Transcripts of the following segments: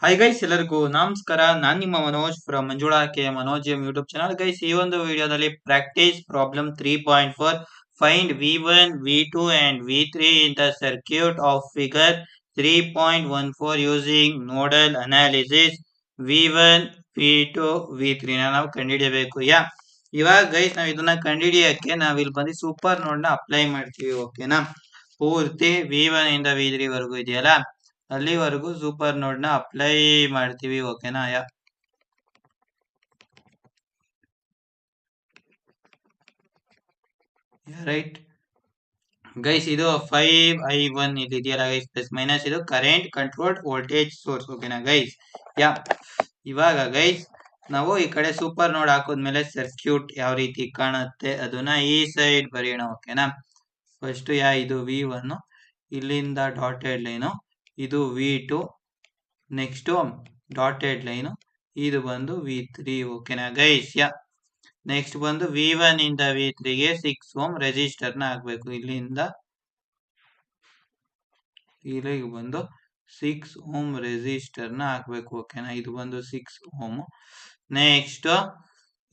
Hi guys, ಎಲ್ಲರಿಗೂ ನಮಸ್ಕಾರ. ನಾನ್ ನಿಮ್ಮ Manoj from Manjula K Manoj YouTube channel. Guys, ಈ ಒಂದು ವಿಡಿಯೋದಲ್ಲಿ practice problem 3.4 find V1, V2 and V3 in the circuit of figure 3.14 using nodal analysis V1, V2, V3 ನಾವು ಕಂಡುಹಿಡಿಯಬೇಕು. ಇವಾಗ ಗೈಸ್, ನಾವು ಇದನ್ನ ಕಂಡುಹಿಡಿಯಕ್ಕೆ ನಾವಿಲ್ಲಿ ಬಂದು ಸೂಪರ್ ನೋಡ್ ನ ಅಪ್ಲೈ ಮಾಡ್ತೀವಿ. ಓಕೆನಾ? ಪೂರ್ತಿ V1 ಇಂದ V3 ವರೆಗೂ ಇದೆಯಲ್ಲ, ಅಲ್ಲಿವರೆಗೂ ಸೂಪರ್ ನೋಡ್ ನ ಅಪ್ಲೈ ಮಾಡ್ತೀವಿ. ಓಕೆನಾ? ರೈಟ್ ಗೈಸ್, ಇದು 5i1 ಇಲ್ಲಿ ಇದೆಯಲ್ಲ ಗೈಸ್, ಪ್ಲಸ್ ಮೈನಸ್ ಇದು ಕರೆಂಟ್ ಕಂಟ್ರೋಲ್ಡ್ ವೋಲ್ಟೇಜ್ ಸೋರ್ಸ್. ಓಕೆನಾ ಗೈಸ್? ಇವಾಗ ಗೈಸ್, ನಾವು ಈ ಕಡೆ ಸೂಪರ್ ನೋಡ್ ಹಾಕೋದ್ಮೇಲೆ ಸರ್ಕ್ಯೂಟ್ ಯಾವ ರೀತಿ ಕಾಣುತ್ತೆ ಅದನ್ನ ಈ ಸೈಡ್ ಬರೆಯೋಣ. ಓಕೆನಾ? ಫಸ್ಟ್ ಇದು V1, ಇಲ್ಲಿಂದ ಡಾಟೆಡ್ ಲೈನು, ಇದು V2, ನೆಕ್ಸ್ಟ್ ಡಾಟೆಡ್ ಲೈನು, ಇದು ಬಂದು V3. ಓಕೆನಾ ಗೈಸ್? ನೆಕ್ಸ್ಟ್ ಬಂದು V1 ಇಂದ V3 ಗೆ 6 ಓಮ್ ರೆಸಿಸ್ಟರ್ ನ ಹಾಕ್ಬೇಕು. ಇಲ್ಲಿಂದ ಇಲ್ಲಿಗೆ ಬಂದು 6 ಓಮ್ ರೆಸಿಸ್ಟರ್ ನ ಹಾಕ್ಬೇಕು. ಓಕೆನಾ? ಇದು ಬಂದು 6 ಓಮ್. ನೆಕ್ಸ್ಟ್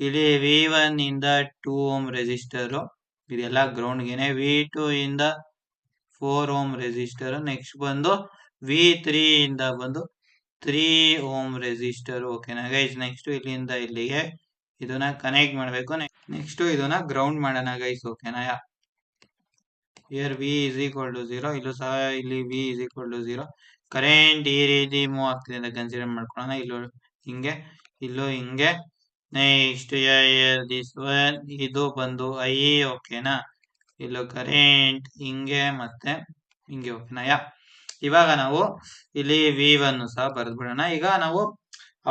ಇಲ್ಲಿ V1 ಇಂದ 2 ಓಮ್ ರೆಸಿಸ್ಟರ್, ಇದೆಲ್ಲ ಗ್ರೌಂಡ್ ಗೆನೆ. V2 ಇಂದ 4 ಓಮ್ ರೆಸಿಸ್ಟರ್. ನೆಕ್ಸ್ಟ್ ಬಂದು V3 ಇಂದ ಬಂದು 3 ಓಮ್ ರೆಸಿಸ್ಟರ್. ಓಕೆನಾ ಗೈಸ್? ನೆಕ್ಸ್ಟ್ ಇಲ್ಲಿಂದ ಇಲ್ಲಿಗೆ ಇದನ್ನ ಕನೆಕ್ಟ್ ಮಾಡಬೇಕು. ನೆಕ್ಸ್ಟ್ ಇದನ್ನ ಗ್ರೌಂಡ್ ಮಾಡೋಣ ಗೈಸ್. ಓಕೆನಾ? Here V is equal to 0, ಇಲ್ಲೂ ಸಹ ಇಲ್ಲಿ V is equal to 0. Current ಈ ರೀತಿ ಮೂವ್ ಆಗ್ತಿದೆ ಅಂತ ಕನ್ಸಿಡರ್ ಮಾಡ್ಕೊಳ್ಳೋಣ. ಇಲ್ಲೂ ಹಿಂಗೆ, ಇಲ್ಲೂ ಹಿಂಗೆ. ನೆಕ್ಸ್ಟ್ ದಿಸ್ ಒನ್, ಇದು ಬಂದು I. ಓಕೆನಾ? ಇಲ್ಲೂ ಕರೆಂಟ್ ಹಿಂಗೆ ಮತ್ತೆ ಹಿಂಗೆ. ಓಕೆನಾ? ಇವಾಗ ನಾವು ಇಲ್ಲಿ V1 ಸಹ ಬರೆದ್ಬಿಡೋಣ. ಈಗ ನಾವು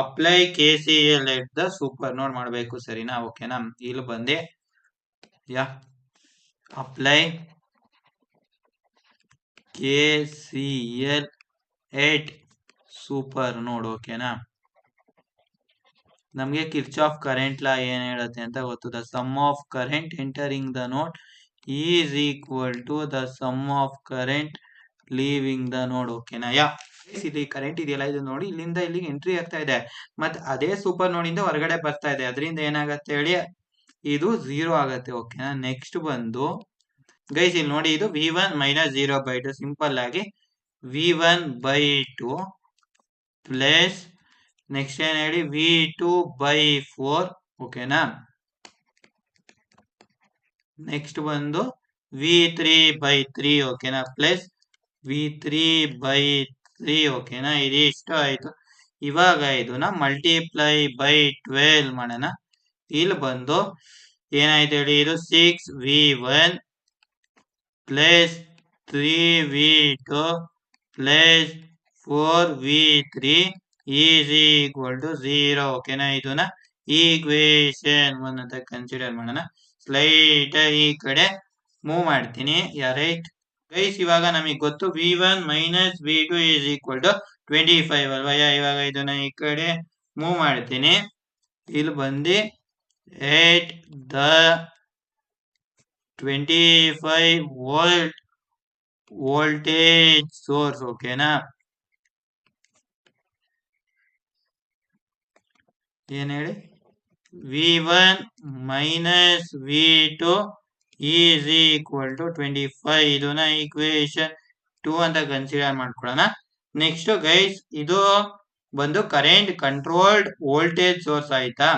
apply KCL at the super node ಮಾಡಬೇಕು. ಸರಿನಾ? ಓಕೆನಾ? ಇಲ್ಲಿ ಬಂದೆ ಅಪ್ಲೈ KCL ಎಟ್ ಸೂಪರ್ ನೋಡ್. ಓಕೆನಾ? ನಮಗೆ ಕಿರ್ಚಾಫ್ ಕರೆಂಟ್ ಲಾ ಏನ್ ಹೇಳುತ್ತೆ ಅಂತ ಗೊತ್ತು. The sum of current entering the node is equal to the sum of current leaving the node. ಓಕೆನಾ? ಇಲ್ಲಿ ಕರೆಂಟ್ ಇದೆಯಲ್ಲ, ಇದು ನೋಡಿ ಇಲ್ಲಿಂದ ಇಲ್ಲಿಗೆ ಎಂಟ್ರಿ ಆಗ್ತಾ ಇದೆ, ಮತ್ತೆ ಅದೇ ಸೂಪರ್ ನೋಡಿಂದ ಹೊರಗಡೆ ಬರ್ತಾ ಇದೆ. ಅದರಿಂದ ಏನಾಗತ್ತೆ ಹೇಳಿ, ಇದು 0 ಆಗತ್ತೆ. ಓಕೆನಾ? ನೆಕ್ಸ್ಟ್ ಬಂದು ಗೈಸ್, ಇಲ್ಲಿ ನೋಡಿ, ಇದು V1 ಮೈನಸ್ 0/2. ಸಿಂಪಲ್ ಆಗಿ V1/2 ಪ್ಲಸ್ ನೆಕ್ಸ್ಟ್ ಏನ್ ಹೇಳಿ V2/4. ಓಕೆನಾ? ನೆಕ್ಸ್ಟ್ ಬಂದು V3/3. ಓಕೆನಾ? Plus V3/3. ಓಕೆನಾ? ಇದಿಷ್ಟು ಆಯ್ತು. ಇವಾಗ ಇದನ್ನ ಮಲ್ಟಿಪ್ಲೈ ಬೈ 12 ಮಾಡೋಣ. ಇಲ್ಲಿ ಬಂದು ಏನಾಯ್ತು ಹೇಳಿ, ಇದು 6V1 plus 3V2 plus 4V3 is equal to 0. ಓಕೆನಾ? ಇದನ್ನ ಈಕ್ವೇಶನ್ 1 ಅಂತ ಕನ್ಸಿಡರ್ ಮಾಡೋಣ. ಸ್ಲೈಟ್ ಈ ಕಡೆ ಮೂವ್ ಮಾಡ್ತೀನಿ. ರೈಟ್ ಗೈಸ್, ಇವಾಗ ನಮಗೆ ಗೊತ್ತು V1 minus V2 is equal to 25 ಅಲ್ವಾ? ಇವಾಗ ಇದನ್ನ ಈ ಕಡೆ ಮೂವ್ ಮಾಡ್ತೀನಿ. ಇಲ್ಲಿ ಬಂದು at the 25 volt voltage source. ಓಕೆನಾ? ಏನ್ ಹೇಳಿ, V1 minus V2 is equal to 25. ಇದನ್ನ ಈಕ್ವೇಶನ್ 2 ಅಂತ ಕನ್ಸಿಡರ್ ಮಾಡ್ಕೊಳ್ಳೋಣ. ನೆಕ್ಸ್ಟ್ ಗೈಸ್, ಇದು ಬಂದು ಕರೆಂಟ್ ಕಂಟ್ರೋಲ್ಡ್ ವೋಲ್ಟೇಜ್ ಸೋರ್ಸ್. ಆಯ್ತಾ?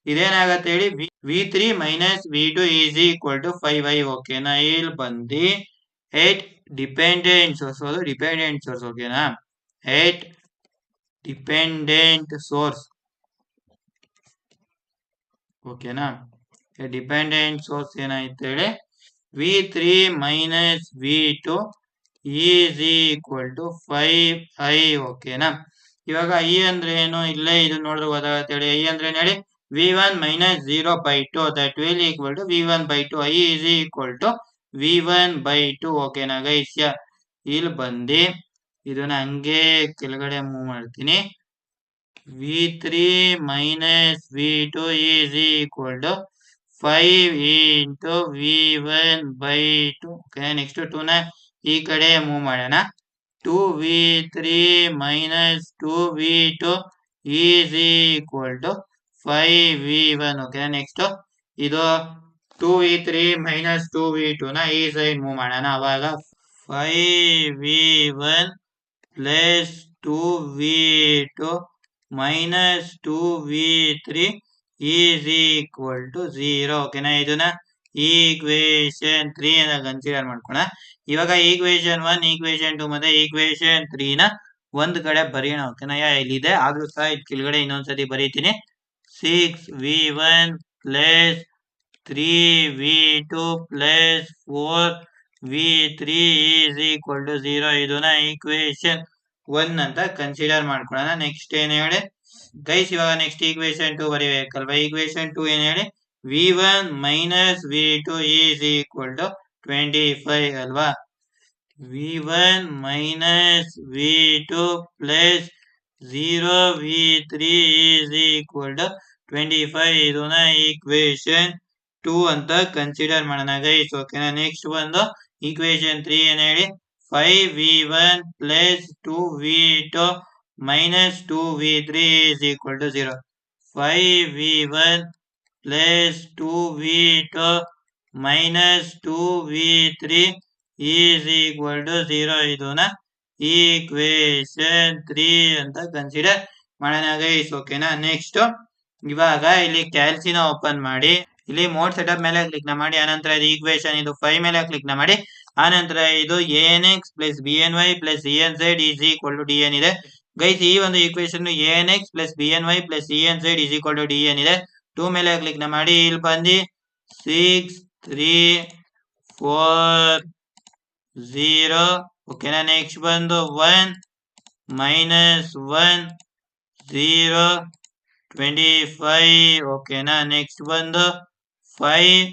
ಇದೇನಾಗತ್ತೆ ಹೇಳಿ, V3 minus V2 is equal to 5i. ಓಕೆನಾ? ಇಲ್ಲಿ ಬಂದು ಎಟ್ ಡಿಪೆಂಡೆಂಟ್ ಸೋರ್ಸ್, ಅದು ಡಿಪೆಂಡೆಂಟ್ ಸೋರ್ಸ್. ಓಕೆನಾ? ಎಟ್ ಡಿಪೆಂಡೆಂಟ್ ಸೋರ್ಸ್. ಓಕೆನಾ? ಡಿಪೆಂಡೆಂಟ್ ಸೋರ್ಸ್ ಏನಾಯ್ತು ಹೇಳಿ, V3 minus V2 is equal to 5i. ಓಕೆನಾ? ಇವಾಗ I ಅಂದ್ರೆ ಏನು, ಇಲ್ಲೇ ಇದು ನೋಡಿದ್ರೆ ಗೊತ್ತಾಗತ್ತೆ ಹೇಳಿ. I ಅಂದ್ರೆ ಹೇಳಿ, V1 minus 0/2 that will equal to V1/2. I is equal to V1/2. ಓಕೆನಾ ಗೈಸ್? ಇಲ್ಲಿ ಬಂದು ಇದನ್ನ ಹಂಗೆ ಕೆಳಗಡೆ ಮೂವ್ ಮಾಡ್ತೀನಿ. V3 minus V2 is equal to 5 into V1/2. Okay, next 2 ನ ಈ ಕಡೆ ಮೂವ್ ಮಾಡೋಣ. 2v3 minus 2v2 is equal to 5v1. Okay next ಇದು 2v3 minus 2v2 ನ ಈ ಸೈಡ್ ಮೂವ್ ಮಾಡೋಣ. ಅವಾಗ 5v1 plus 2v2 minus 2v3 is equal to 0. ಓಕೆನಾ ಇದನ್ನ ಈಕ್ವೇಶನ್ 3 ಅನ್ನ ಕನ್ಸಿಡರ್ ಮಾಡ್ಕೋಣ. ಇವಾಗ ಈಕ್ವೇಶನ್ 1 ಈಕ್ವೇಶನ್ 2 ಮತ್ತೆ ಈಕ್ವೇಶನ್ 3 ನ ಒಂದ್ ಕಡೆ ಬರೆಯೋಣ. ಓಕೆನಾ ಇಲ್ಲಿದೆ ಆದ್ರೂ ಸಹ ಇದು ಕೆಳಗಡೆ ಇನ್ನೊಂದ್ಸತಿ ಬರೀತೀನಿ. 6v1 plus 3v2 plus 4v3 is equal to 0. ಇದನ್ನ ಈಕ್ವೇಶನ್ 1 ಅಂತ ಕನ್ಸಿಡರ್ ಮಾಡ್ಕೊಳ್ಳೋಣ. ನೆಕ್ಸ್ಟ್ ಏನ್ ಹೇಳಿ ಗೈಸ್, ಇವಾಗ ನೆಕ್ಸ್ಟ್ ಈಕ್ವೇಶನ್ 2 ಬರೀಬೇಕಲ್ವಾ. ಈಕ್ವೇಶನ್ 2 ಏನ್ ಹೇಳಿ v1 minus v2 is equal to 25 ಅಲ್ವಾ. v1 minus v2 plus 0v3 is equal to 25. ಇದನ್ನ ಈಕ್ವೇಶನ್ 2 ಅಂತ ಕನ್ಸಿಡರ್ ಮಾಡೋಣ ಗೈಸ್. ಓಕೆನಾ ನೆಕ್ಸ್ಟ್ ಬಂದು ಈಕ್ವೇಶನ್ 3 ಏನ್ ಹೇಳಿ 5v1 plus 2v2 minus 2v3 is equal to 0. 5v1 plus 2v2 minus 2v3 is equal to 0. ಇದನ್ನ equation 3 ಅಂತ ಕನ್ಸಿಡರ್ ಮಾಡೋಣ ಗೈಸ್. ಓಕೆನಾ ನೆಕ್ಸ್ಟ್ ಇವಾಗ ಇಲ್ಲಿ ಕ್ಯಾಲ್ಸಿನ ಓಪನ್ ಮಾಡಿ ಇಲ್ಲಿ ಮೋಡ್ ಸೆಟಪ್ ಮೇಲೆ ಕ್ಲಿಕ್ ಮಾಡಿ, ಆನಂತರ ಇದು ಈಕ್ವೇಶನ್ ಇದು 5 ಮೇಲೆ ಕ್ಲಿಕ್ ಮಾಡಿ, ಆನಂತರ ಇದು anx plus bny plus cnz is equal to dn ಇದೆ ಗೈಸ್. ಈ ಒಂದು equation anx plus bny plus cnz is equal to dn ಇದೆ. 2 ಮೇಲೆ ಕ್ಲಿಕ್ ಮಾಡಿ, ಇಲ್ಲಿ ಬಂದು 6 3 4 0. ಓಕೆನಾ ನೆಕ್ಸ್ಟ್ ಬಂದು 1 minus 1 0 25. ಓಕೆನಾ ನೆಕ್ಸ್ಟ್ ಬಂದು 5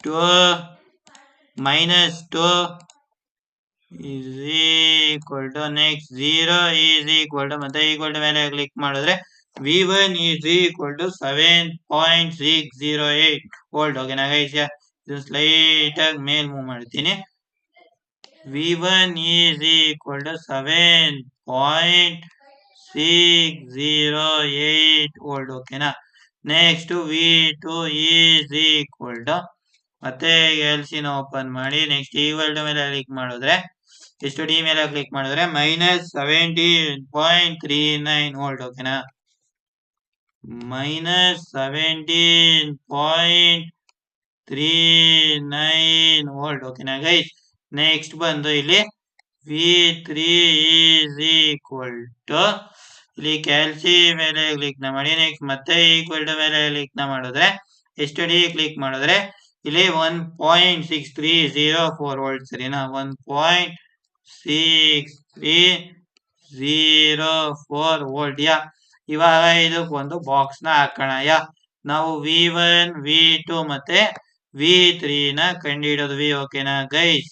2 minus 2 is equal to next 0 is equal to ಮತ್ತೆ equal to ಮೇಲೆ ಕ್ಲಿಕ್ ಮಾಡಿದ್ರೆ v1 is equal to 7.608 volt. ಓಕೆನಾ ಗೈಸ್, ಇದು ಸ್ಲೈಟ್ ಆಗಿ ಮೇಲ್ ಮೂವ್ ಮಾಡ್ತೀನಿ. v1 is equal to 7.608 volt. ಓಕೆನಾ next v2 is equal to ಮತ್ತೆ ಎಲ್ಸಿನ ಓಪನ್ ಮಾಡಿ, ನೆಕ್ಸ್ಟ್ ಈಕ್ವಲ್ ಟು ಮೇಲೆ ಕ್ಲಿಕ್ ಮಾಡಿದ್ರೆ ಎಷ್ಟು ಡಿ ಮೇಲೆ ಕ್ಲಿಕ್ ಮಾಡಿದ್ರೆ minus 17.39 ವೋಲ್ಟ್. ಓಕೆನಾ minus 17.39 ವೋಲ್ಟ್. ಓಕೆನಾ ಗೈಸ್ ನೆಕ್ಸ್ಟ್ ಬಂದು ಇಲ್ಲಿ v3 is equal to ಇಲ್ಲಿ ಕ್ಯಾಲ್ಸಿ ಮೇಲೆ ಕ್ಲಿಕ್ ಮಾಡಿ, ನೆಕ್ಸ್ಟ್ ಮತ್ತೆ ಈಕ್ವಲ್ ಟು ಮೇಲೆ ಕ್ಲಿಕ್ ಮಾಡಿದ್ರೆ ಎಷ್ಟು ಡಿ ಕ್ಲಿಕ್ ಮಾಡಿದ್ರೆ ಇಲ್ಲಿ 1.6304 ವೋಲ್ಟ್. ಸರಿನಾ 1.6304 ವೋಲ್ಟ್. ಇವಾಗ ಇದಕ್ಕೊಂದು ಬಾಕ್ಸ್ ನ ಹಾಕೋಣ. ನಾವು v1 v2 ಮತ್ತೆ v3 ನ ಕಂಡುಹಿಡಿದ್ವಿ. ಓಕೆನಾ ಗೈಸ್,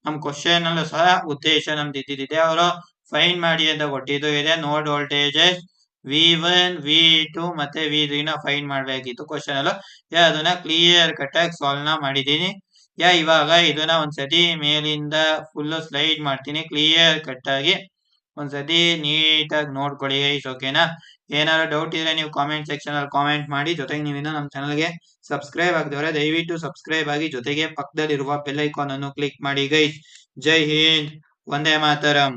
ನಮ್ ಕ್ವಶನ್ ಅಲ್ಲೂ ಸಹ ಉದ್ದೇಶ ನಮ್ದು ಇದ್ದಿದೆ. ಅವರು ಫೈಂಡ್ ಮಾಡಿ ಅಂತ ಕೊಟ್ಟಿದ್ದು ಇದೆ. ನೋಡ್ ವೋಲ್ಟೇಜಸ್ v1 v2 ಮತ್ತೆ v3 ನ ಫೈಂಡ್ ಮಾಡ್ಬೇಕಿತ್ತು ಕ್ವಶನ್ ಅಲ್ಲೂ. ಅದನ್ನ ಕ್ಲಿಯರ್ ಕಟ್ ಆಗಿ ಸಾಲ್ವ್ ನ ಮಾಡಿದೀನಿ. ಇವಾಗ ಇದನ್ನ ಒಂದ್ಸತಿ ಮೇಲಿಂದ ಫುಲ್ ಸ್ಲೈಡ್ ಮಾಡ್ತೀನಿ ಕ್ಲಿಯರ್ ಕಟ್ ಆಗಿ, ಒಂದ್ಸತಿ ನೀಟಾಗಿ ನೋಡ್ಕೊಳ್ಳಿ ಗೈಸ್. ಓಕೆನಾ ಏನಾದ್ರು ಡೌಟ್ ಇದ್ರೆ ನೀವು ಕಾಮೆಂಟ್ ಸೆಕ್ಷನ್ ಅಲ್ಲಿ ಕಾಮೆಂಟ್ ಮಾಡಿ. ಜೊತೆಗೆ ನೀವಿನ್ನ ನಮ್ಮ ಚಾನಲ್ಗೆ ಸಬ್ಸ್ಕ್ರೈಬ್ ಆಗದವರೆ ದಯವಿಟ್ಟು ಸಬ್ಸ್ಕ್ರೈಬ್ ಆಗಿ, ಜೊತೆಗೆ ಪಕ್ಕದಲ್ಲಿರುವ ಬೆಲ್ ಐಕಾನ್ ಅನ್ನು ಕ್ಲಿಕ್ ಮಾಡಿ ಗೈಸ್. ಜೈ ಹಿಂದ್, ವಂದೇ ಮಾತರಂ.